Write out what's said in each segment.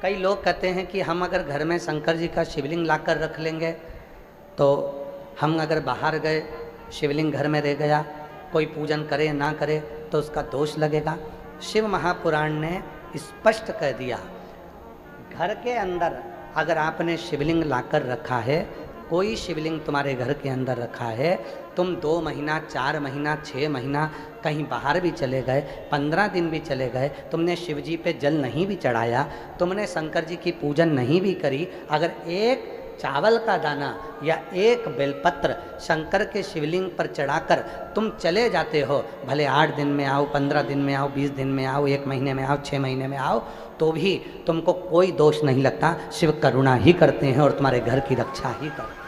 कई लोग कहते हैं कि हम अगर घर में शंकर जी का शिवलिंग लाकर रख लेंगे तो हम अगर बाहर गए, शिवलिंग घर में रह गया, कोई पूजन करे ना करे तो उसका दोष लगेगा। शिव महापुराण ने स्पष्ट कह दिया, घर के अंदर अगर आपने शिवलिंग लाकर रखा है, कोई शिवलिंग तुम्हारे घर के अंदर रखा है, तुम 2 महीना 4 महीना 6 महीना कहीं बाहर भी चले गए, 15 दिन भी चले गए, तुमने शिव जी पे जल नहीं भी चढ़ाया, तुमने शंकर जी की पूजन नहीं भी करी, अगर एक चावल का दाना या एक बेलपत्र शंकर के शिवलिंग पर चढ़ाकर तुम चले जाते हो, भले 8 दिन में आओ, 15 दिन में आओ, 20 दिन में आओ, 1 महीने में आओ, 6 महीने में आओ, तो भी तुमको कोई दोष नहीं लगता। शिव करुणा ही करते हैं और तुम्हारे घर की रक्षा ही करते हैं।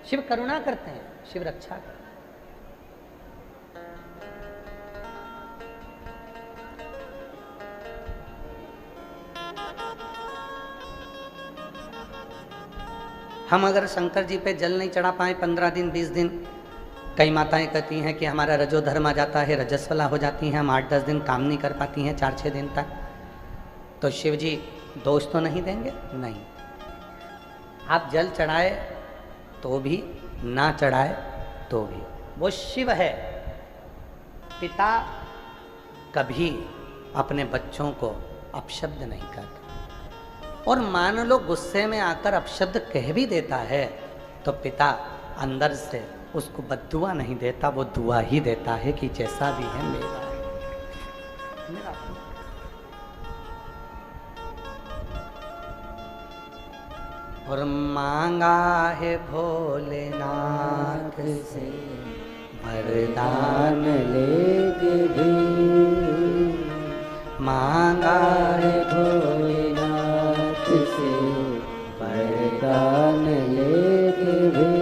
शिव करुणा करते हैं, शिव रक्षा करते हैं। हम अगर शंकर जी पे जल नहीं चढ़ा पाए 15 दिन 20 दिन, कई माताएं कहती हैं कि हमारा रजोधर्म आ जाता है, रजस्वला हो जाती हैं, हम 8-10 दिन काम नहीं कर पाती हैं, 4-6 दिन तक, तो शिव जी दोष तो नहीं देंगे? नहीं। आप जल चढ़ाए तो भी, ना चढ़ाए तो भी, वो शिव है। पिता कभी अपने बच्चों को अपशब्द नहीं कहता, और मान लो गुस्से में आकर अपशब्द कह भी देता है तो पिता अंदर से उसको बद्दुआ नहीं देता, वो दुआ ही देता है कि जैसा भी है मेरा है, मेरा। और मांगा है भोलेनाथ से वरदान लेके भी, मांगा है भोलेनाथ से वरदान लेके भी,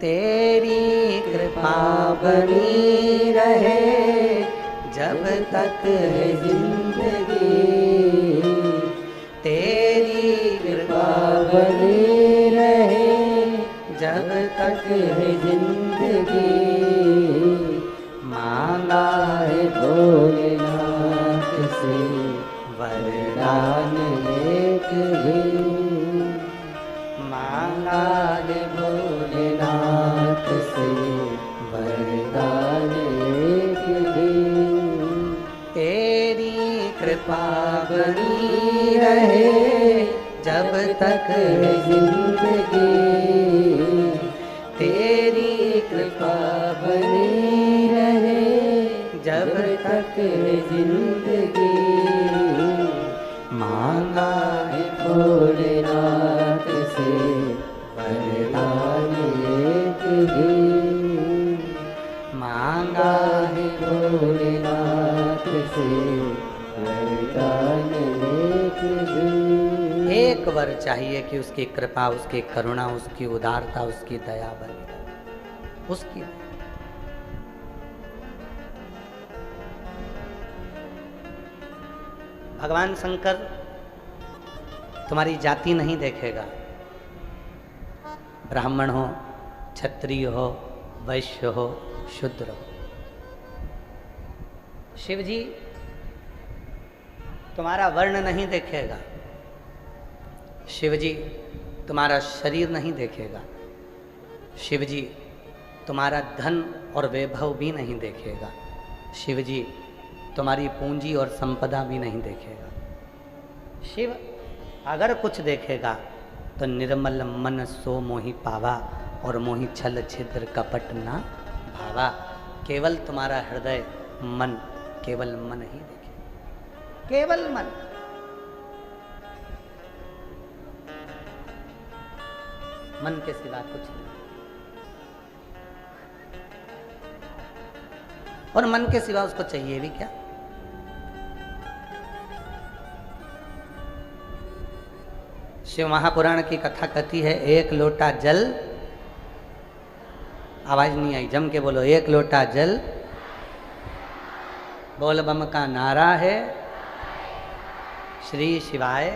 तेरी कृपा बनी रहे जब तक है जिंदगी, तेरी कृपा बनी रहे जब तक है जिंदगी, मांगा है भोलेनाथ से वरदान लेके भी, मांगा है भोलेनाथ से वरदान लेके भी, तेरी कृपा बनी रहे जब तक है जिंदगी, तेरी कृपा बनी रहे जब तक है जिंदगी, मांगा है भोलेनाथ से वरदान लेके भी, मांगा है भोलेनाथ से वरदान लेके भी। एक वर चाहिए कि उसकी कृपा, उसकी करुणा, उसकी उदारता, उसकी दया बनी रहे, उसकी। भगवान शंकर तुम्हारी जाति नहीं देखेगा, ब्राह्मण हो, क्षत्रिय हो, वैश्य हो, शूद्र हो। शिव जी तुम्हारा वर्ण नहीं देखेगा, शिव जी तुम्हारा शरीर नहीं देखेगा, शिव जी तुम्हारा धन और वैभव भी नहीं देखेगा, शिव जी तुम्हारी पूंजी और संपदा भी नहीं देखेगा। शिव अगर कुछ देखेगा तो निर्मल मन सो मोहि पावा, और मोहि छल छिद्र कपट ना भावा। केवल तुम्हारा हृदय मन, केवल मन ही देखेगा, केवल मन। मन के सिवा कुछ नहीं, और मन के सिवा उसको चाहिए भी क्या। शिव महापुराण की कथा कहती है, एक लोटा जल, आवाज नहीं आई, जम के बोलो, एक लोटा जल, बोल बम का नारा है, श्री शिवाय।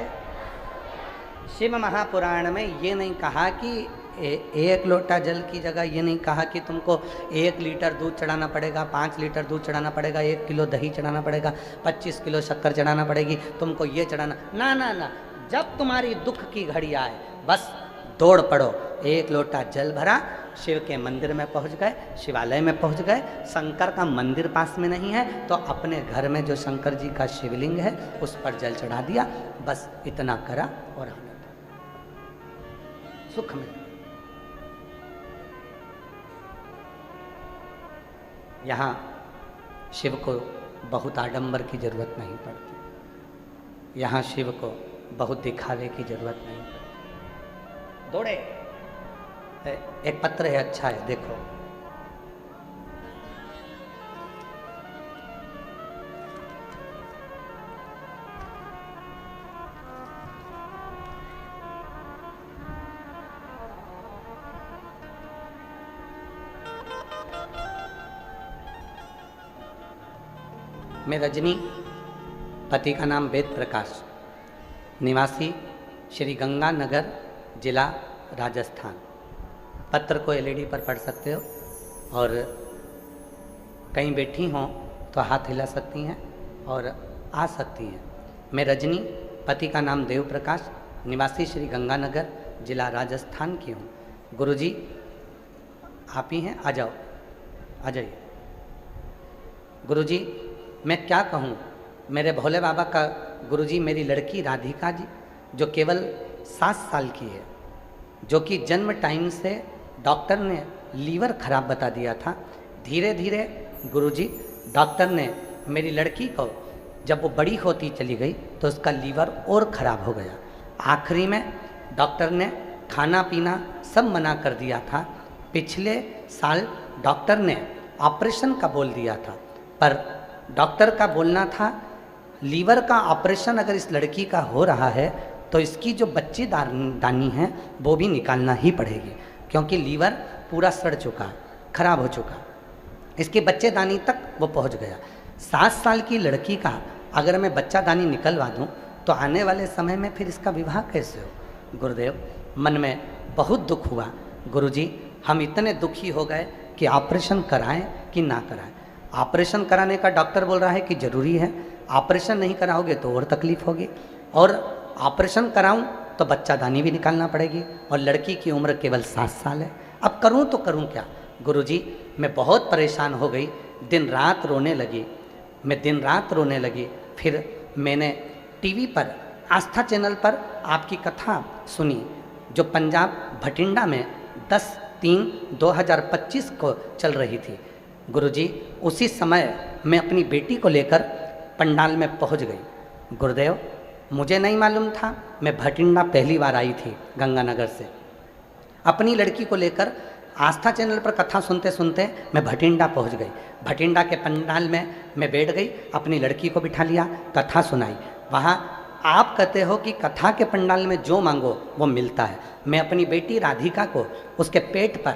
शिव महापुराण में ये नहीं कहा कि एक लोटा जल की जगह ये नहीं कहा कि तुमको 1 लीटर दूध चढ़ाना पड़ेगा, 5 लीटर दूध चढ़ाना पड़ेगा, 1 किलो दही चढ़ाना पड़ेगा, 25 किलो शक्कर चढ़ाना पड़ेगी, तुमको ये चढ़ाना ना ना ना। जब तुम्हारी दुख की घड़ी आए बस दौड़ पड़ो, 1 लोटा जल भरा, शिव के मंदिर में पहुंच गए, शिवालय में पहुंच गए। शंकर का मंदिर पास में नहीं है तो अपने घर में जो शंकर जी का शिवलिंग है उस पर जल चढ़ा दिया, बस इतना करा और आनंद, सुख मिल। यहाँ शिव को बहुत आडंबर की जरूरत नहीं पड़ती, यहाँ शिव को बहुत दिखावे की जरूरत नहीं पड़ती। दौड़े, एक पत्र है, अच्छा है, देखो। मैं रजनी, पति का नाम वेद प्रकाश, निवासी श्री गंगानगर, जिला राजस्थान। पत्र को एलईडी पर पढ़ सकते हो और कहीं बैठी हों तो हाथ हिला सकती हैं और आ सकती हैं। मैं रजनी, पति का नाम देव प्रकाश, निवासी श्री गंगानगर, जिला राजस्थान की हूँ। गुरुजी आप ही हैं, आ जाओ, आ जाइए। गुरुजी मैं क्या कहूँ, मेरे भोले बाबा का गुरुजी मेरी लड़की राधिका जी जो केवल 7 साल की है, जो कि जन्म टाइम से डॉक्टर ने लीवर खराब बता दिया था। धीरे धीरे गुरुजी डॉक्टर ने मेरी लड़की को, जब वो बड़ी होती चली गई तो उसका लीवर और ख़राब हो गया। आखिरी में डॉक्टर ने खाना पीना सब मना कर दिया था। पिछले साल डॉक्टर ने ऑपरेशन का बोल दिया था, पर डॉक्टर का बोलना था लीवर का ऑपरेशन अगर इस लड़की का हो रहा है तो इसकी जो बच्चेदानी है वो भी निकालना ही पड़ेगी, क्योंकि लीवर पूरा सड़ चुका, खराब हो चुका, इसकी बच्चेदानी तक वो पहुंच गया। 7 साल की लड़की का अगर मैं बच्चादानी निकलवा दूं तो आने वाले समय में फिर इसका विवाह कैसे हो। गुरुदेव मन में बहुत दुख हुआ। गुरुजी हम इतने दुखी हो गए कि ऑपरेशन कराएं कि ना कराएं। ऑपरेशन कराने का डॉक्टर बोल रहा है कि ज़रूरी है, ऑपरेशन नहीं कराओगे तो और तकलीफ होगी, और ऑपरेशन कराऊं तो बच्चादानी भी निकालना पड़ेगी, और लड़की की उम्र केवल 7 साल है। अब करूं तो करूं क्या। गुरुजी मैं बहुत परेशान हो गई, दिन रात रोने लगी, मैं दिन रात रोने लगी। फिर मैंने टीवी पर, आस्था चैनल पर आपकी कथा सुनी जो पंजाब भटिंडा में 10/3/2025 को चल रही थी। गुरुजी उसी समय मैं अपनी बेटी को लेकर पंडाल में पहुंच गई। गुरुदेव मुझे नहीं मालूम था, मैं भटिंडा पहली बार आई थी गंगानगर से। अपनी लड़की को लेकर आस्था चैनल पर कथा सुनते सुनते मैं भटिंडा पहुंच गई। भटिंडा के पंडाल में मैं बैठ गई, अपनी लड़की को बिठा लिया, कथा सुनाई। वहाँ आप कहते हो कि कथा के पंडाल में जो मांगो वो मिलता है। मैं अपनी बेटी राधिका को उसके पेट पर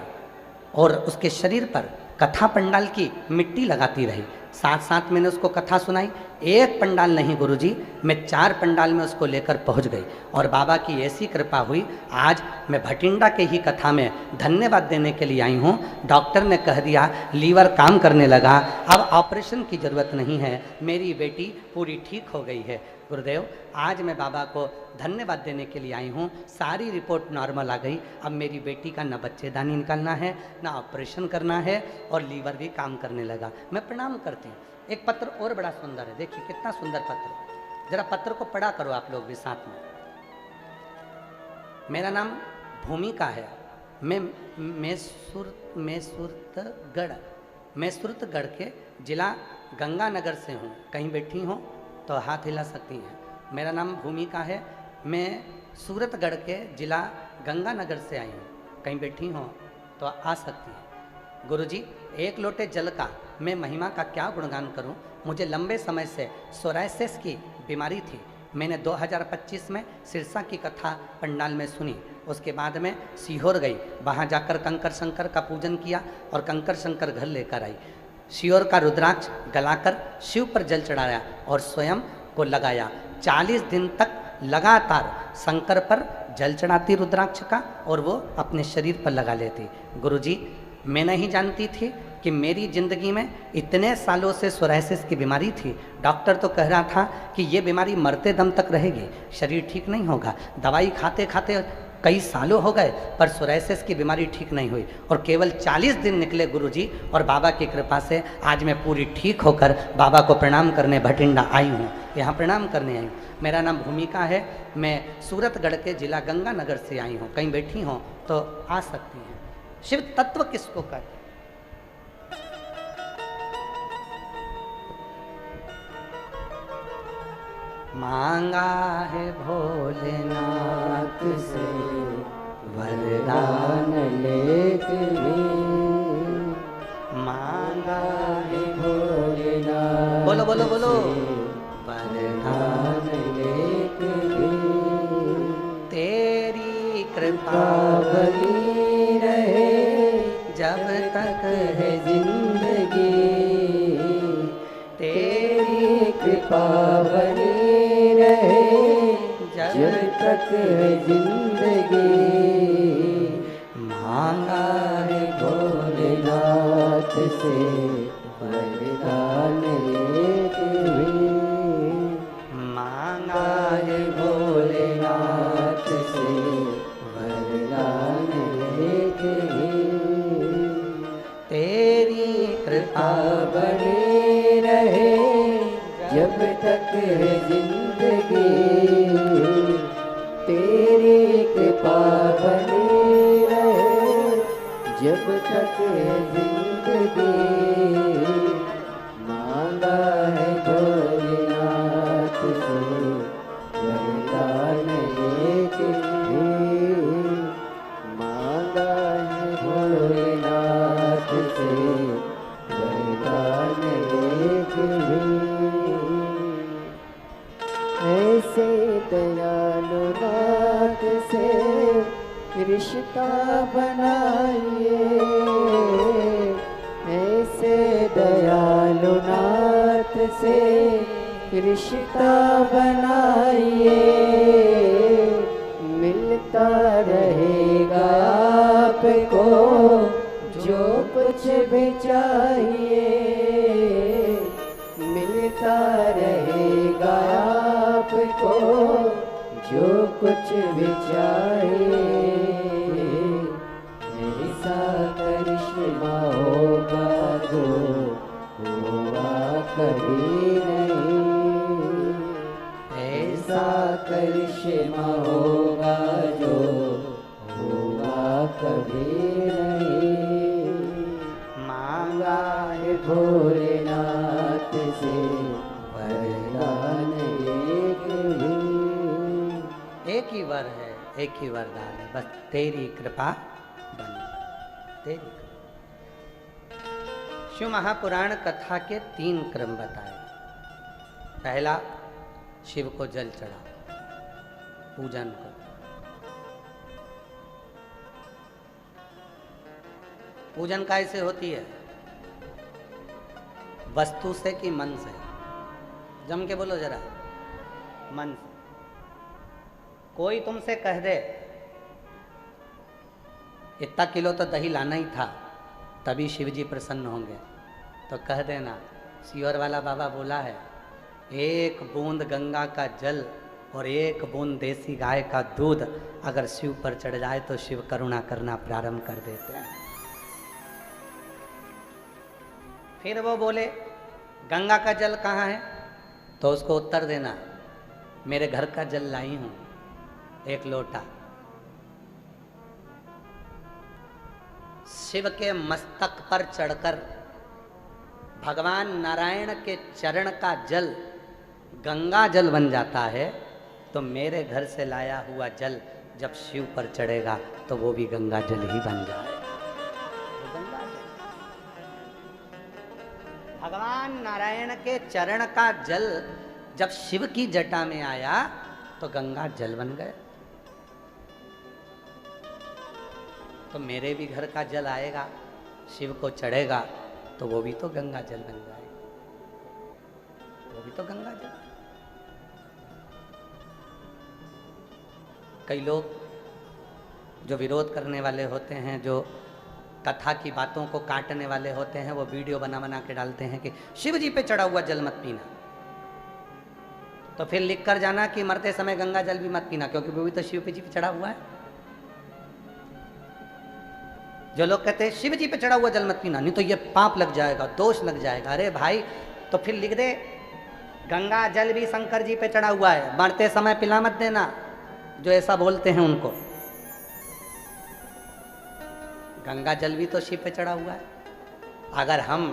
और उसके शरीर पर कथा पंडाल की मिट्टी लगाती रही, साथ साथ मैंने उसको कथा सुनाई। एक पंडाल नहीं गुरुजी, मैं 4 पंडाल में उसको लेकर पहुंच गई, और बाबा की ऐसी कृपा हुई आज मैं भटिंडा के ही कथा में धन्यवाद देने के लिए आई हूँ। डॉक्टर ने कह दिया लीवर काम करने लगा, अब ऑपरेशन की ज़रूरत नहीं है, मेरी बेटी पूरी ठीक हो गई है। गुरुदेव आज मैं बाबा को धन्यवाद देने के लिए आई हूँ। सारी रिपोर्ट नॉर्मल आ गई। अब मेरी बेटी का न बच्चेदानी निकालना है, ना ऑपरेशन करना है, और लीवर भी काम करने लगा। मैं प्रणाम करती हूँ। एक पत्र और बड़ा सुंदर है, देखिए कितना सुंदर पत्र, जरा पत्र को पढ़ा करो आप लोग भी साथ में। मेरा नाम भूमिका है, मैं मैसूरतगढ़ के जिला गंगानगर से हूँ। कहीं बैठी हूँ तो हाथ हिला सकती हैं। मेरा नाम भूमिका है, मैं सूरतगढ़ के जिला गंगानगर से आई हूँ। कहीं बैठी हूँ तो आ सकती हैं। गुरुजी 1 लोटे जल का मैं महिमा का क्या गुणगान करूं। मुझे लंबे समय से सोराइसिस की बीमारी थी। मैंने 2025 में सिरसा की कथा पंडाल में सुनी। उसके बाद में सीहोर गई, वहाँ जाकर कंकर शंकर का पूजन किया और कंकर शंकर घर लेकर आई। सीहोर का रुद्राक्ष गलाकर शिव पर जल चढ़ाया और स्वयं को लगाया। 40 दिन तक लगातार शंकर पर जल चढ़ाती रुद्राक्ष का और वो अपने शरीर पर लगा लेती। गुरुजी, मैं नहीं जानती थी कि मेरी ज़िंदगी में इतने सालों से सोरायसिस की बीमारी थी। डॉक्टर तो कह रहा था कि ये बीमारी मरते दम तक रहेगी, शरीर ठीक नहीं होगा। दवाई खाते खाते कई सालों हो गए पर सोरायसिस की बीमारी ठीक नहीं हुई और केवल 40 दिन निकले गुरुजी, और बाबा की कृपा से आज मैं पूरी ठीक होकर बाबा को प्रणाम करने भटिंडा आई हूँ, यहाँ प्रणाम करने आई हूँ। मेरा नाम भूमिका है, मैं सूरतगढ़ के जिला गंगानगर से आई हूँ। कहीं बैठी हों तो आ सकती हैं। शिव तत्व किसको कहते हैं? मांगा है भोलेनाथ से वरदान लेके, मांगा है भोलेनाथ, बोलो बोलो बोलो, वरदान लेके, तेरी कृपा बनी रहे जब तक है जिंदगी, तेरी कृपा बनी जब तक है जिंदगी, मांगा है भोलेनाथ से वरदान लेके, मांगा है भोलेनाथ से वरदान लेके, तेरी कृपा बनी रहे जब तक है जिंदगी, तेरी कृपा बनी रहे जब तक है जिंदगी, मांगा है भोलेनाथ से वरदान लेके, मांगा है भोलेनाथ से वरदान लेके, ऐसे दयालु नाथ से रिश्ता बनाइए, ऐसे दयालु नाथ से रिश्ता बनाइए, मिलता रहेगा आपको जो कुछ भी चाहिए, मिलता रहेगा आपको जो कुछ भी चाहिए, ऐसा करिश्मा होगा जो हुआ कभी नहीं, ऐसा करिश्मा होगा जो हुआ कभी नहीं, मांगा है भोलेनाथ से वरदान एक ही वर है, एक ही वरदान है, बस तेरी कृपा बनी, तेरी कृपा। शिव महापुराण कथा के 3 क्रम बताए। पहला, शिव को जल चढ़ाओ, पूजन करो। पूजन कैसे होती है? वस्तु से कि मन से? जम के बोलो जरा, मन से। कोई तुमसे कह दे इतना किलो तो दही लाना ही था तभी शिवजी प्रसन्न होंगे, तो कह देना सीवर वाला बाबा बोला है, एक बूंद गंगा का जल और एक बूंद देसी गाय का दूध अगर शिव पर चढ़ जाए तो शिव करुणा करना प्रारंभ कर देते हैं। फिर वो बोले गंगा का जल कहाँ है, तो उसको उत्तर देना मेरे घर का जल लाई हूं, एक लोटा। शिव के मस्तक पर चढ़कर भगवान नारायण के चरण का जल गंगा जल बन जाता है, तो मेरे घर से लाया हुआ जल जब शिव पर चढ़ेगा तो वो भी गंगा जल ही बन जाए। गंगा जल, भगवान नारायण के चरण का जल जब शिव की जटा में आया तो गंगा जल बन गए। तो मेरे भी घर का जल आएगा, शिव को चढ़ेगा तो वो भी तो गंगा जल बन जाएगा, वो भी तो गंगा जल। कई लोग जो विरोध करने वाले होते हैं, जो कथा की बातों को काटने वाले होते हैं, वो वीडियो बना बना के डालते हैं कि शिव जी पे चढ़ा हुआ जल मत पीना। तो फिर लिख कर जाना कि मरते समय गंगा जल भी मत पीना, क्योंकि वो भी तो शिव जी पे चढ़ा हुआ है। जो लोग कहते हैं शिव जी पे चढ़ा हुआ जल मत पीना, नहीं तो ये पाप लग जाएगा, दोष लग जाएगा। अरे भाई, तो फिर लिख दे गंगा जल भी शंकर जी पे चढ़ा हुआ है, मरते समय पिला मत देना, जो ऐसा बोलते हैं उनको। गंगा जल भी तो शिव पे चढ़ा हुआ है। अगर हम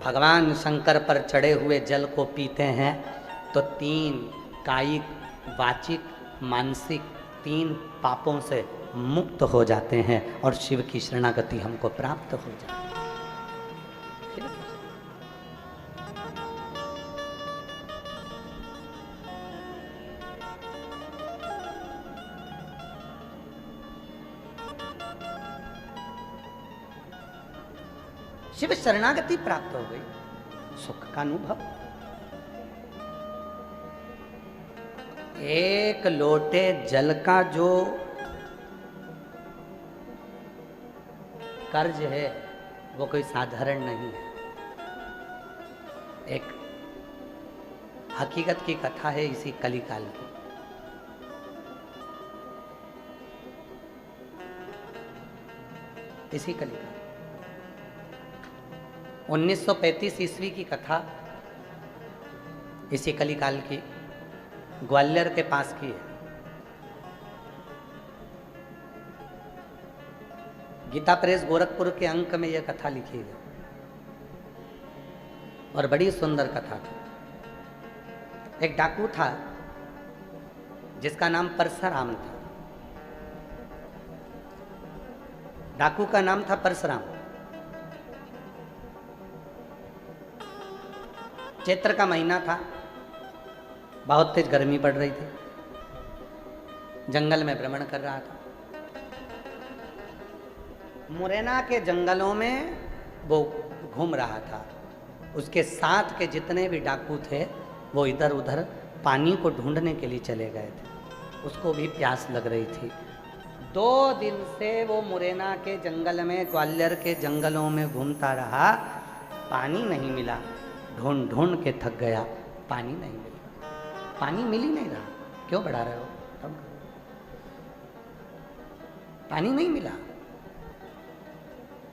भगवान शंकर पर चढ़े हुए जल को पीते हैं तो 3 कायिक, वाचिक, मानसिक 3 पापों से मुक्त हो जाते हैं और शिव की शरणागति हमको प्राप्त हो जाती है। शिव शरणागति प्राप्त हो गई, सुख का अनुभव। एक लोटे जल का जो कर्ज है वो कोई साधारण नहीं है। एक हकीकत की कथा है इसी कलिकाल की। इसी कलिकाल 1935 ईस्वी की कथा, इसी कलिकाल की, ग्वालियर के पास की है। गीता प्रेस गोरखपुर के अंक में यह कथा लिखी है और बड़ी सुंदर कथा थी। एक डाकू था जिसका नाम परशुराम था। डाकू का नाम था परशुराम। चैत्र का महीना था, बहुत तेज गर्मी पड़ रही थी। जंगल में भ्रमण कर रहा था। मुरैना के जंगलों में वो घूम रहा था। उसके साथ के जितने भी डाकू थे वो इधर उधर पानी को ढूंढने के लिए चले गए थे। उसको भी प्यास लग रही थी। 2 दिन से वो मुरैना के जंगल में, ग्वालियर के जंगलों में घूमता रहा, पानी नहीं मिला। ढूंढ ढूंढ के थक गया, पानी नहीं मिला। पानी मिल ही नहीं रहा। क्यों बढ़ा रहे हो? तब पानी नहीं मिला।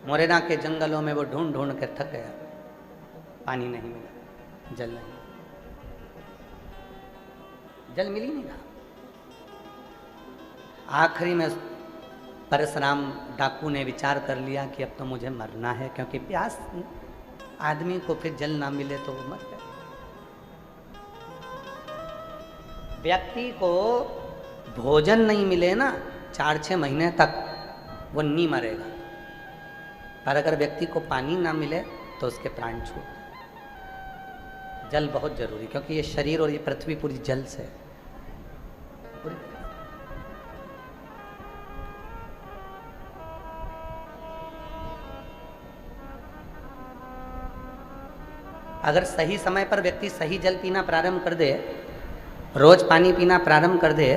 मुरैना के जंगलों में वो ढूंढ ढूंढ के थक गया, पानी नहीं मिला, जल नहीं, जल मिल ही नहीं रहा। आखिरी में परशुराम डाकू ने विचार कर लिया कि अब तो मुझे मरना है, क्योंकि प्यास आदमी को फिर जल ना मिले तो वो मर जाए। व्यक्ति को भोजन नहीं मिले ना 4-6 महीने तक, वो नहीं मरेगा। पर अगर व्यक्ति को पानी ना मिले तो उसके प्राण छूट। जल बहुत जरूरी, क्योंकि ये शरीर और ये पृथ्वी पूरी जल से पूरी। अगर सही समय पर व्यक्ति सही जल पीना प्रारंभ कर दे, रोज पानी पीना प्रारंभ कर दे,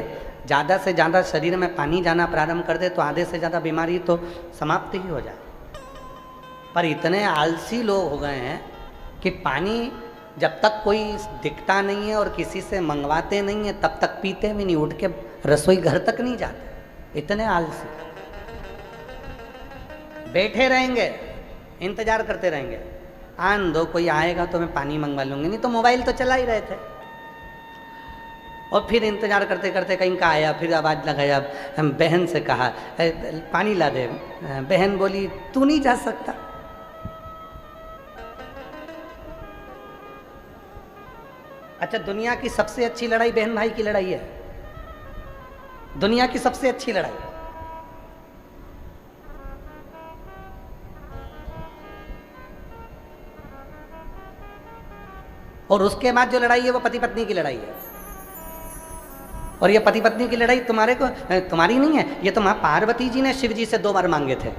ज़्यादा से ज़्यादा शरीर में पानी जाना प्रारंभ कर दे, तो आधे से ज़्यादा बीमारी तो समाप्त ही हो जाए। पर इतने आलसी लोग हो गए हैं कि पानी जब तक कोई दिखता नहीं है और किसी से मंगवाते नहीं है तब तक पीते भी नहीं, उठ के रसोई घर तक नहीं जाते। इतने आलसी बैठे रहेंगे, इंतजार करते रहेंगे, आन दो कोई आएगा तो मैं पानी मंगवा लूँगी, नहीं तो मोबाइल तो चला ही रहे थे। और फिर इंतजार करते करते कहीं का आया, फिर आवाज़ लगाया, बहन से कहा पानी ला दे। बहन बोली तू नहीं जा सकता। अच्छा, दुनिया की सबसे अच्छी लड़ाई बहन भाई की लड़ाई है। दुनिया की सबसे अच्छी लड़ाई। और उसके बाद जो लड़ाई है वो पति पत्नी की लड़ाई है। और ये पति पत्नी की लड़ाई तुम्हारी नहीं है, ये तो मां पार्वती जी ने शिव जी से 2 बार मांगे थे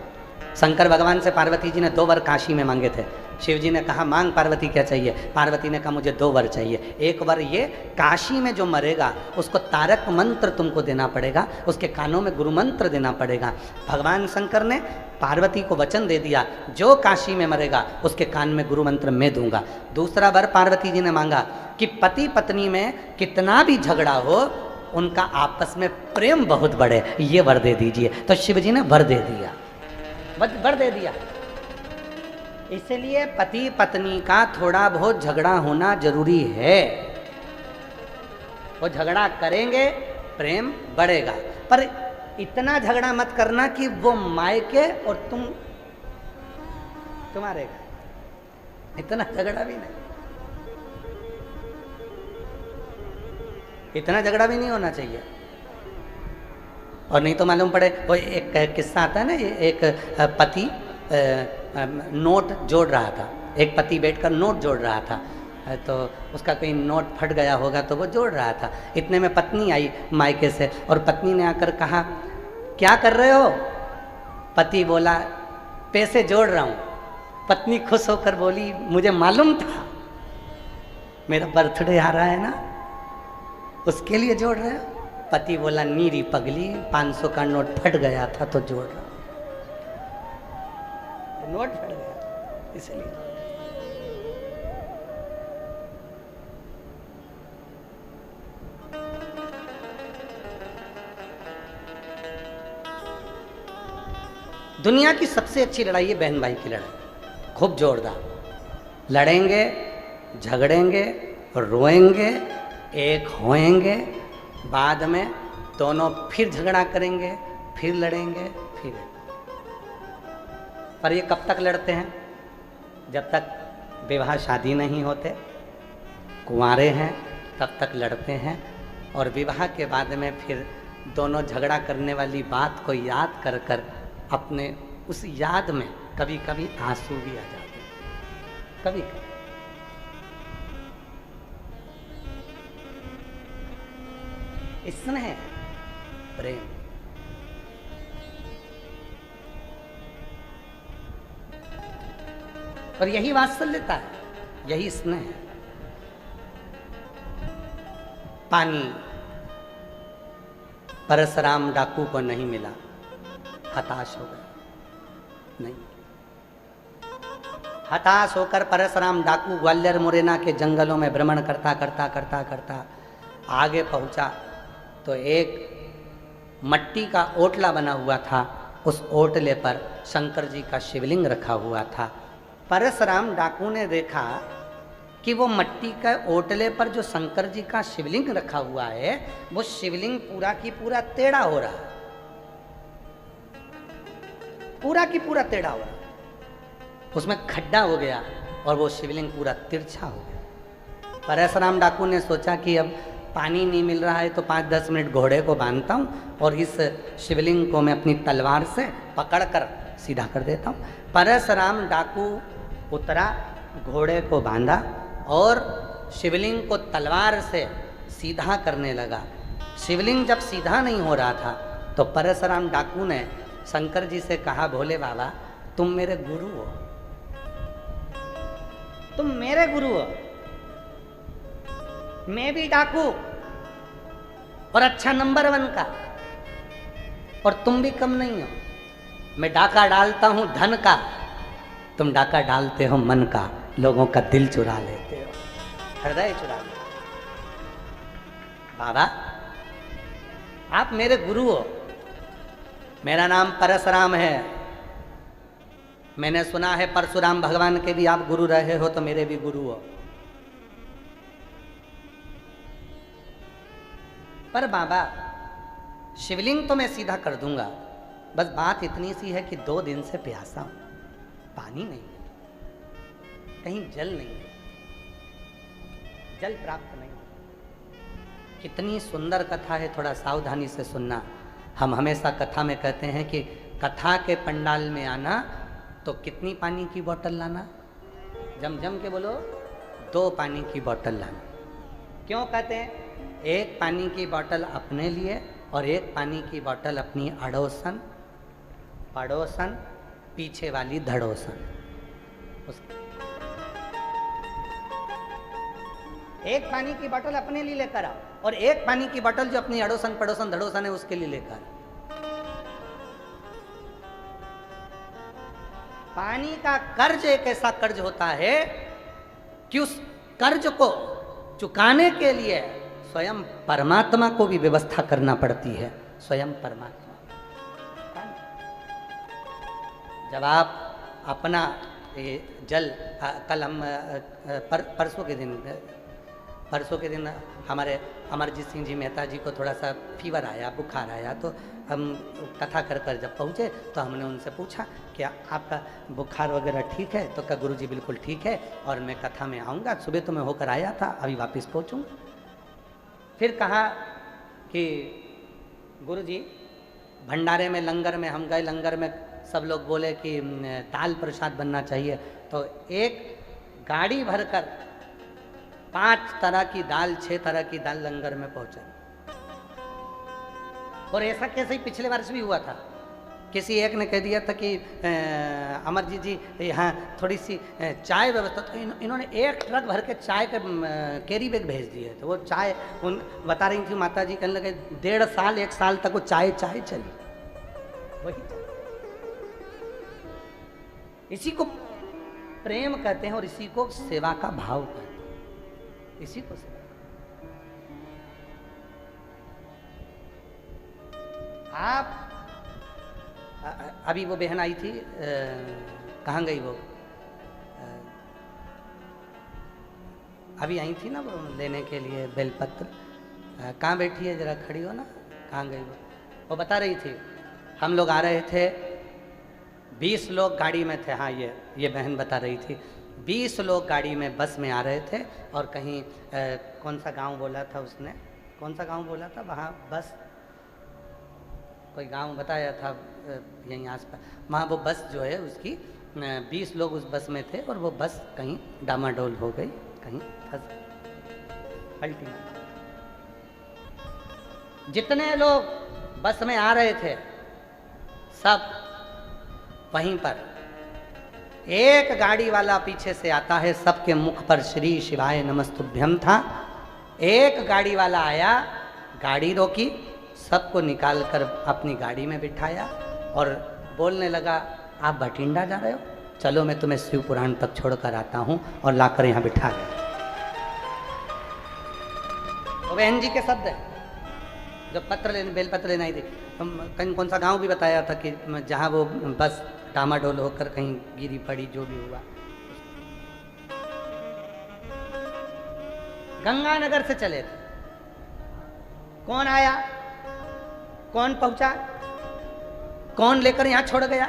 शंकर भगवान से पार्वती जी ने 2 वर काशी में मांगे थे। शिव जी ने कहा मांग पार्वती क्या चाहिए? पार्वती ने कहा मुझे 2 वर चाहिए। एक वर ये, काशी में जो मरेगा उसको तारक मंत्र तुमको देना पड़ेगा, उसके कानों में गुरु मंत्र देना पड़ेगा। भगवान शंकर ने पार्वती को वचन दे दिया, जो काशी में मरेगा उसके कान में गुरु मंत्र मैं दूंगा। दूसरा वर पार्वती जी ने मांगा कि पति पत्नी में कितना भी झगड़ा हो, उनका आपस में प्रेम बहुत बढ़े, ये वर दे दीजिए। तो शिव जी ने वर दे दिया, वर दे दिया। इसलिए पति पत्नी का थोड़ा बहुत झगड़ा होना जरूरी है। वो झगड़ा करेंगे, प्रेम बढ़ेगा, पर इतना झगड़ा मत करना कि वो मायके और तुम तुम्हारे घर। इतना झगड़ा भी नहीं, इतना झगड़ा भी नहीं होना चाहिए। और नहीं तो मालूम पड़े, वो एक किस्सा आता है ना, एक पति नोट जोड़ रहा था, एक पति बैठकर नोट जोड़ रहा था, तो उसका कोई नोट फट गया होगा तो वो जोड़ रहा था। इतने में पत्नी आई मायके से और पत्नी ने आकर कहा क्या कर रहे हो? पति बोला पैसे जोड़ रहा हूँ। पत्नी खुश होकर बोली मुझे मालूम था, मेरा बर्थडे आ रहा है ना, उसके लिए जोड़ रहे हो? पति बोला नीरी पगली, 500 का नोट फट गया था तो जोड़ रहा हूं। नोट फट गया इसलिए। दुनिया की सबसे अच्छी लड़ाई है बहन भाई की लड़ाई, खूब जोरदार लड़ेंगे, झगड़ेंगे, रोएंगे, एक होएंगे, बाद में दोनों फिर झगड़ा करेंगे, फिर लड़ेंगे, फिर। पर ये कब तक लड़ते हैं? जब तक विवाह शादी नहीं होते, कुंवारे हैं तब तक लड़ते हैं। और विवाह के बाद में फिर दोनों झगड़ा करने वाली बात को याद कर कर अपने उस याद में कभी कभी आंसू भी आ जाते हैं, कभी कभी। स्नेह, प्रेम। और यही वात्सल्यता है, यही स्नेह है। पानी परशुराम डाकू को नहीं मिला, हताश हो गया। नहीं, हताश होकर परशुराम डाकू ग्वालियर मुरैना के जंगलों में भ्रमण करता करता करता करता आगे पहुंचा तो एक मट्टी का ओटला बना हुआ था। उस ओटले पर शंकर जी का शिवलिंग रखा हुआ था। परशुराम डाकू ने देखा कि वो मट्टी का ओटले पर जो शंकर जी का शिवलिंग रखा हुआ है, वो शिवलिंग पूरा की पूरा टेढ़ा हो रहा है, पूरा की पूरा टेढ़ा हो रहा है। उसमें खड्डा हो गया और वो शिवलिंग पूरा तिरछा हो गया। परशुराम डाकू ने सोचा कि अब पानी नहीं मिल रहा है तो 5-10 मिनट घोड़े को बांधता हूँ और इस शिवलिंग को मैं अपनी तलवार से पकड़कर सीधा कर देता हूँ। परशुराम डाकू उतरा, घोड़े को बांधा और शिवलिंग को तलवार से सीधा करने लगा। शिवलिंग जब सीधा नहीं हो रहा था तो परशुराम डाकू ने शंकर जी से कहा, भोले बाबा तुम मेरे गुरु हो, तुम मेरे गुरु हो, मैं भी डाकू और अच्छा नंबर 1 का, और तुम भी कम नहीं हो। मैं डाका डालता हूं धन का, तुम डाका डालते हो मन का, लोगों का दिल चुरा लेते हो, हृदय चुरा लेते हो। बाबा आप मेरे गुरु हो, मेरा नाम परशुराम है। मैंने सुना है परशुराम भगवान के भी आप गुरु रहे हो, तो मेरे भी गुरु हो। पर बाबा शिवलिंग तो मैं सीधा कर दूंगा, बस बात इतनी सी है कि 2 दिन से प्यासा हूं, पानी नहीं है, कहीं जल नहीं है, जल प्राप्त नहीं। कितनी सुंदर कथा है, थोड़ा सावधानी से सुनना। हम हमेशा कथा में कहते हैं कि कथा के पंडाल में आना तो कितनी पानी की बोतल लाना? जम के बोलो, 2 पानी की बोतल लाना। क्यों कहते हैं? एक पानी की बोतल अपने लिए और एक पानी की बोतल अपनी अड़ोसन, पड़ोसन पीछे वाली धड़ोसन। एक पानी की बोतल अपने लिए लेकर आओ और एक पानी की बोतल जो अपनी अड़ोसन पड़ोसन धड़ोसन है उसके लिए लेकर आओ। पानी का कर्ज एक ऐसा कर्ज होता है कि उस कर्ज को चुकाने के लिए स्वयं परमात्मा को भी व्यवस्था करना पड़ती है। स्वयं परमात्मा, जब आप अपना जल, कल हम परसों के दिन हमारे अमरजीत सिंह जी मेहता जी को थोड़ा सा फीवर आया, बुखार आया, तो हम कथा कर जब पहुँचे तो हमने उनसे पूछा कि आपका बुखार वगैरह ठीक है? तो कहा गुरुजी बिल्कुल ठीक है और मैं कथा में आऊँगा, सुबह तो मैं होकर आया था, अभी वापस पहुँचूँगा। फिर कहा कि गुरुजी भंडारे में लंगर में हम गए, लंगर में सब लोग बोले कि दाल प्रसाद बनना चाहिए, तो एक गाड़ी भरकर 5 तरह की दाल, 6 तरह की दाल लंगर में पहुंचा। और ऐसा कैसे ही पिछले वर्ष भी हुआ था। किसी एक ने कह दिया था कि अमरजीत जी यहाँ थोड़ी सी चाय व्यवस्था, तो इन्होंने 1 ट्रक भर के चाय के कैरी बैग भेज दिए। तो वो चाय उन बता रही थी माता जी, कहने लगे 1.5 साल 1 साल तक वो चाय चली। वही इसी को प्रेम कहते हैं और इसी को सेवा का भाव कहते हैं, इसी को सेवा। आप अभी वो बहन आई थी, कहाँ गई वो? अभी आई थी ना वो लेने के लिए बेलपत्र, कहाँ बैठी है? जरा खड़ी हो ना, कहाँ गई वो बता रही थी हम लोग आ रहे थे, 20 लोग गाड़ी में थे। हाँ, ये बहन बता रही थी 20 लोग गाड़ी में बस में आ रहे थे और कहीं कौन सा गांव बोला था उसने, कौन सा गांव बोला था, वहाँ बस कोई गांव बताया था यहीं आसपास, वहाँ वो बस जो है उसकी 20 लोग उस बस में थे और वो बस कहीं डामाडोल हो गई, कहीं फंस पलटी। जितने लोग बस में आ रहे थे सब वहीं पर, एक गाड़ी वाला पीछे से आता है, सबके मुख पर श्री शिवाय नमस्तुभ्यम था। एक गाड़ी वाला आया, गाड़ी रोकी, सबको निकालकर अपनी गाड़ी में बिठाया और बोलने लगा आप भटिंडा जा रहे हो, चलो मैं तुम्हें शिव पुराण तक छोड़कर आता हूं, और लाकर यहाँ बिठा गया। तो बहन जी के शब्द है, जब बेलपत्र लेना ही थी, कहीं कौन सा गांव भी बताया था कि जहाँ वो बस डामाडोल होकर कहीं गिरी पड़ी, जो भी हुआ। गंगानगर से चले थे, कौन आया, कौन पहुंचा, कौन लेकर यहां छोड़ गया?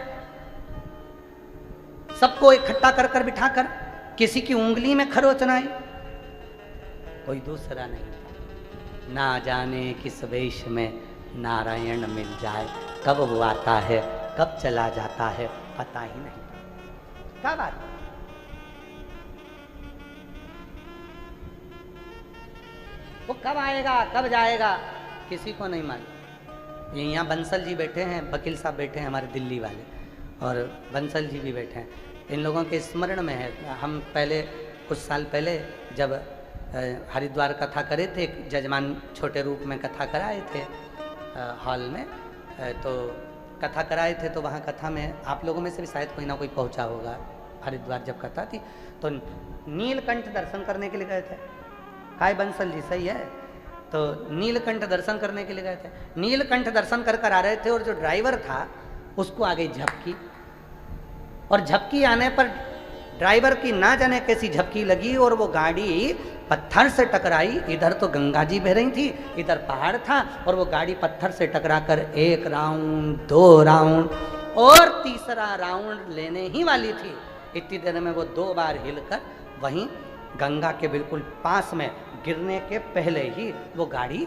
सबको इकट्ठा कर बिठाकर किसी की उंगली में खरोचना आई, कोई दूसरा नहीं। ना जाने किस वेश में नारायण मिल जाए, कब वो आता है कब चला जाता है पता ही नहीं। क्या बात, वो कब आएगा कब जाएगा किसी को नहीं मालूम। यहाँ बंसल जी बैठे हैं, वकील साहब बैठे हैं हमारे दिल्ली वाले, और बंसल जी भी बैठे हैं। इन लोगों के स्मरण में है, हम पहले कुछ साल पहले जब हरिद्वार कथा करे थे, जजमान छोटे रूप में कथा कराए थे हॉल में, तो कथा कराए थे, तो वहाँ कथा में आप लोगों में से भी शायद कोई ना कोई पहुँचा होगा। हरिद्वार जब कथा थी तो नीलकंठ दर्शन करने के लिए गए थे। काय बंसल जी सही है, तो नीलकंठ दर्शन करने के लिए गए थे। नीलकंठ दर्शन कर आ रहे थे और जो ड्राइवर था उसको आ गई झपकी, और झपकी आने पर ड्राइवर की ना जाने कैसी झपकी लगी और वो गाड़ी पत्थर से टकराई। इधर तो गंगा जी बह रही थी, इधर पहाड़ था, और वो गाड़ी पत्थर से टकराकर 1 राउंड 2 राउंड और तीसरा राउंड लेने ही वाली थी। इतनी देर में वो 2 बार हिलकर वहीं गंगा के बिल्कुल पास में गिरने के पहले ही वो गाड़ी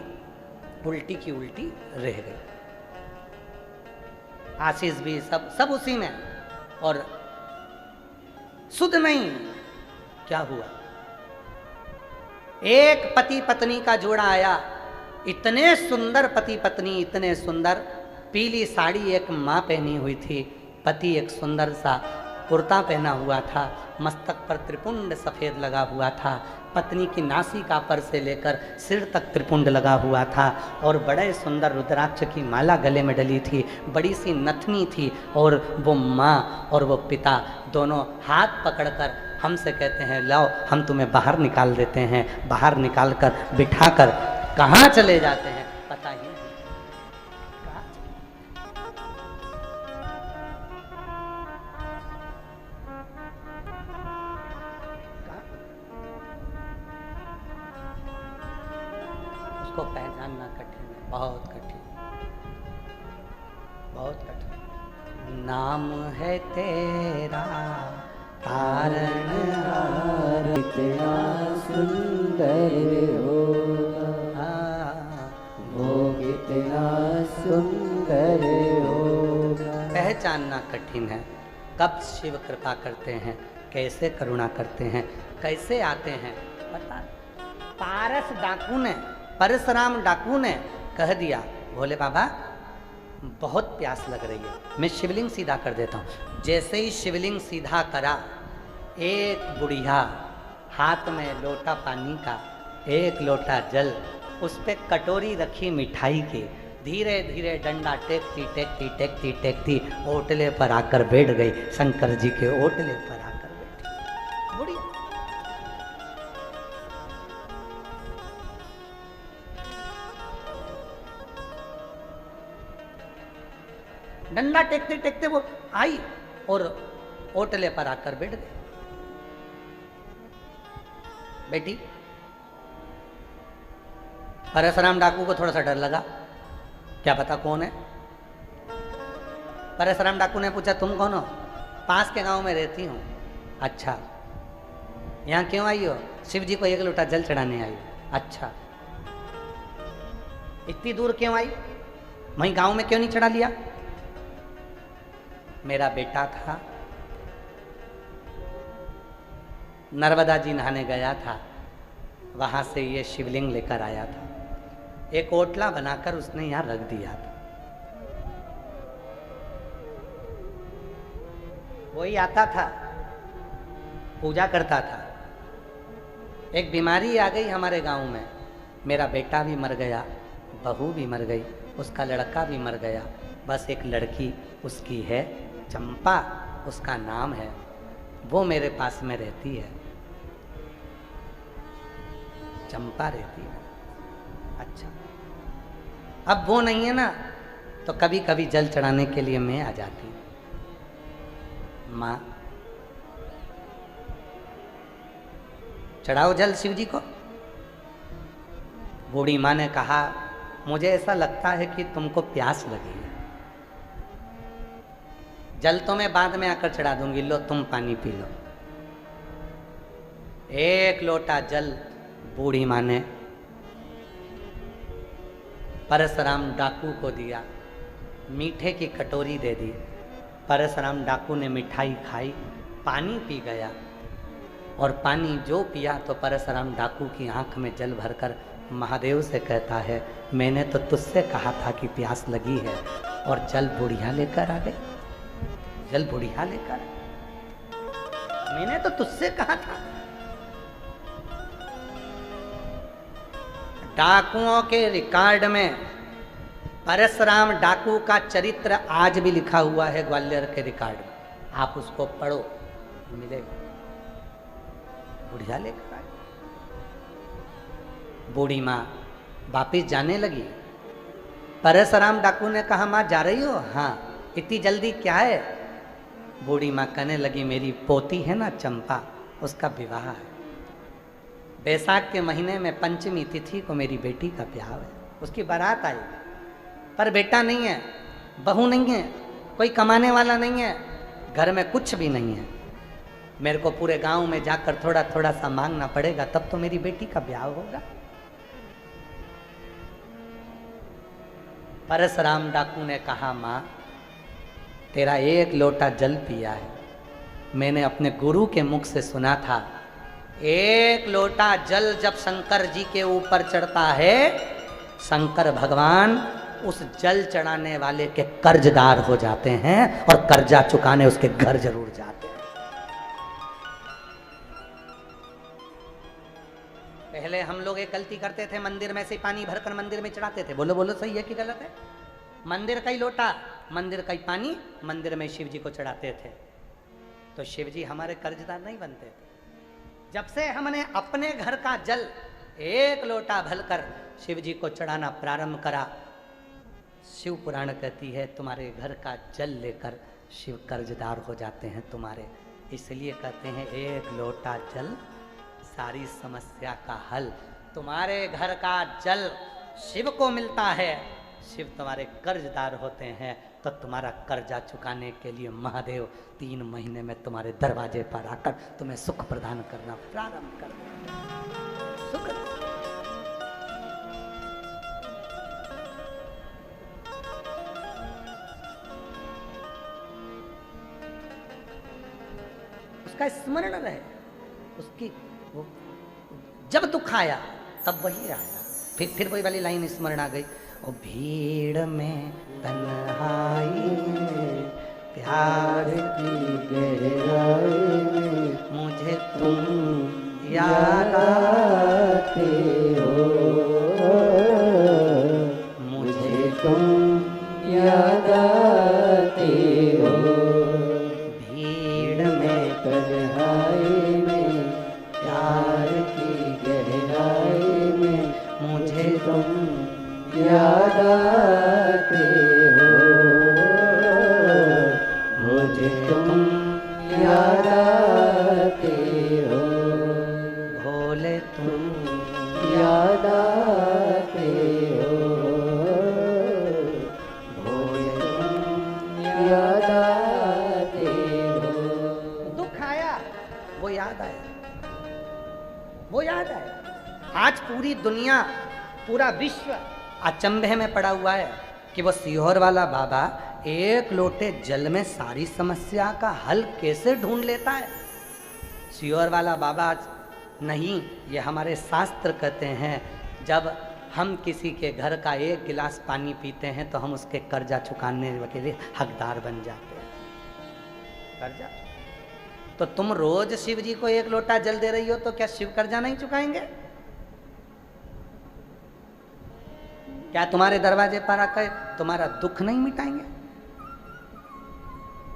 उल्टी की उल्टी रह गई। आशीष भी सब उसी में, और सुध नहीं क्या हुआ। एक पति पत्नी का जोड़ा आया, इतने सुंदर पति पत्नी, इतने सुंदर, पीली साड़ी एक माँ पहनी हुई थी, पति एक सुंदर सा कुर्ता पहना हुआ था, मस्तक पर त्रिपुंड सफ़ेद लगा हुआ था, पत्नी की नासिका पर से लेकर सिर तक त्रिपुंड लगा हुआ था और बड़े सुंदर रुद्राक्ष की माला गले में डली थी, बड़ी सी नथनी थी। और वो माँ और वो पिता दोनों हाथ पकड़कर हमसे कहते हैं लाओ हम तुम्हें बाहर निकाल देते हैं। बाहर निकाल कर बिठा कर कहाँ चले जाते हैं पता ही नहीं। को पहचानना कठिन है, बहुत कठिन, बहुत कठिन। नाम है तेरा कारण कितना सुंदर होगा, वो कितना सुंदर होगा। पहचानना कठिन है। कब शिव कृपा करते हैं, कैसे करुणा करते हैं, कैसे आते हैं पता। पारस डाकू ने, परशुराम डाकू ने कह दिया भोले बाबा बहुत प्यास लग रही है, मैं शिवलिंग सीधा कर देता हूँ। जैसे ही शिवलिंग सीधा करा, एक बुढ़िया हाथ में लोटा पानी का, एक लोटा जल, उस पे कटोरी रखी मिठाई की, धीरे धीरे डंडा टेकती टेकती टेकती टेकती ओटले पर आकर बैठ गई। शंकर जी के ओटले पर आकर बैठी बुढ़िया। डंडा टेकते टेकते वो आई और ओटले पर आकर बैठ गई। बेटी, परशुराम डाकू को थोड़ा सा डर लगा, क्या पता कौन है। परशुराम डाकू ने पूछा तुम कौन हो? पास के गांव में रहती हूँ। अच्छा, यहाँ क्यों आई हो? शिव जी को एक लोटा जल चढ़ाने आई। अच्छा, इतनी दूर क्यों आई? वहीं गांव में क्यों नहीं चढ़ा लिया? मेरा बेटा था, नर्मदा जी नहाने गया था, वहां से ये शिवलिंग लेकर आया था। एक ओटला बनाकर उसने यहां रख दिया था। वही आता था, पूजा करता था। एक बीमारी आ गई हमारे गांव में, मेरा बेटा भी मर गया, बहू भी मर गई, उसका लड़का भी मर गया। बस एक लड़की उसकी है, चंपा उसका नाम है, वो मेरे पास में रहती है। चंपा रहती है। अच्छा, अब वो नहीं है ना, तो कभी कभी जल चढ़ाने के लिए मैं आ जाती। माँ चढ़ाओ जल शिव जी को। बूढ़ी माँ ने कहा मुझे ऐसा लगता है कि तुमको प्यास लगी है, जल तो मैं बाद में आकर चढ़ा दूंगी, लो तुम पानी पी लो। एक लोटा जल बूढ़ी माँ ने परशुराम डाकू को दिया, मीठे की कटोरी दे दी। परशुराम डाकू ने मिठाई खाई, पानी पी गया, और पानी जो पिया तो परशुराम डाकू की आंख में जल भरकर महादेव से कहता है मैंने तो तुझसे कहा था कि प्यास लगी है, और जल बुढ़िया लेकर आ गई। जल बुढ़िया लेकर, मैंने तो तुझसे कहा था। डाकुओं के रिकॉर्ड में परशुराम डाकू का चरित्र आज भी लिखा हुआ है ग्वालियर के रिकॉर्ड में, आप उसको पढ़ो मिलेगा। बुढ़िया लेकर आई। बूढ़ी माँ वापिस जाने लगी। परशुराम डाकू ने कहा माँ जा रही हो? हाँ। इतनी जल्दी क्या है? बूढ़ी माँ कहने लगी मेरी पोती है ना चंपा, उसका विवाह है। बैसाख के महीने में पंचमी तिथि को मेरी बेटी का ब्याह है, उसकी बारात आई, पर बेटा नहीं है, बहू नहीं है, कोई कमाने वाला नहीं है, घर में कुछ भी नहीं है। मेरे को पूरे गांव में जाकर थोड़ा थोड़ा सा मांगना पड़ेगा, तब तो मेरी बेटी का ब्याह होगा। परशुराम डाकू ने कहा माँ तेरा एक लोटा जल पिया है, मैंने अपने गुरु के मुख से सुना था एक लोटा जल जब शंकर जी के ऊपर चढ़ता है, शंकर भगवान उस जल चढ़ाने वाले के कर्जदार हो जाते हैं और कर्जा चुकाने उसके घर जरूर जाते हैं। पहले हम लोग एक गलती करते थे, मंदिर में से पानी भरकर मंदिर में चढ़ाते थे। बोलो बोलो, सही है कि गलत है? मंदिर का ही लोटा, मंदिर का ही पानी मंदिर में शिव जी को चढ़ाते थे, तो शिव जी हमारे कर्जदार नहीं बनते थे। जब से हमने अपने घर का जल एक लोटा भरकर शिव जी को चढ़ाना प्रारंभ करा, शिव पुराण कहती है तुम्हारे घर का जल लेकर शिव कर्जदार हो जाते हैं तुम्हारे। इसलिए कहते हैं एक लोटा जल सारी समस्या का हल। तुम्हारे घर का जल शिव को मिलता है, शिव तुम्हारे कर्जदार होते हैं, तो तुम्हारा कर्जा चुकाने के लिए महादेव 3 महीने में तुम्हारे दरवाजे पर आकर तुम्हें सुख प्रदान करना प्रारंभ कर देते हैं। सुख उसका स्मरण रहे, उसकी वो जब दुख आया तब वही आया। फिर वही वाली लाइन स्मरण आ गई, ओ भीड़ में तन्हाई में प्यार की गहराई में मुझे तुम याद आते हो, मुझे तुम याद आते हो। भीड़ में तन्हाई में प्यार की गहराई में मुझे तुम याद आते हो, मुझे तुम याद आते हो। भोले तुम याद आते हो, भोले तुम याद आते हो। दुख आया वो याद आया, वो याद आया। आज पूरी दुनिया, पूरा विश्व अचंभे में पड़ा हुआ है कि वो सीहोर वाला बाबा एक लोटे जल में सारी समस्या का हल कैसे ढूंढ लेता है। सीहोर वाला बाबा नहीं, ये हमारे शास्त्र कहते हैं, जब हम किसी के घर का एक गिलास पानी पीते हैं तो हम उसके कर्जा चुकाने के लिए हकदार बन जाते हैं। कर्जा तो तुम रोज शिव जी को एक लोटा जल दे रही हो, तो क्या शिव कर्जा नहीं चुकाएंगे? क्या तुम्हारे दरवाजे पर आकर तुम्हारा दुख नहीं मिटाएंगे?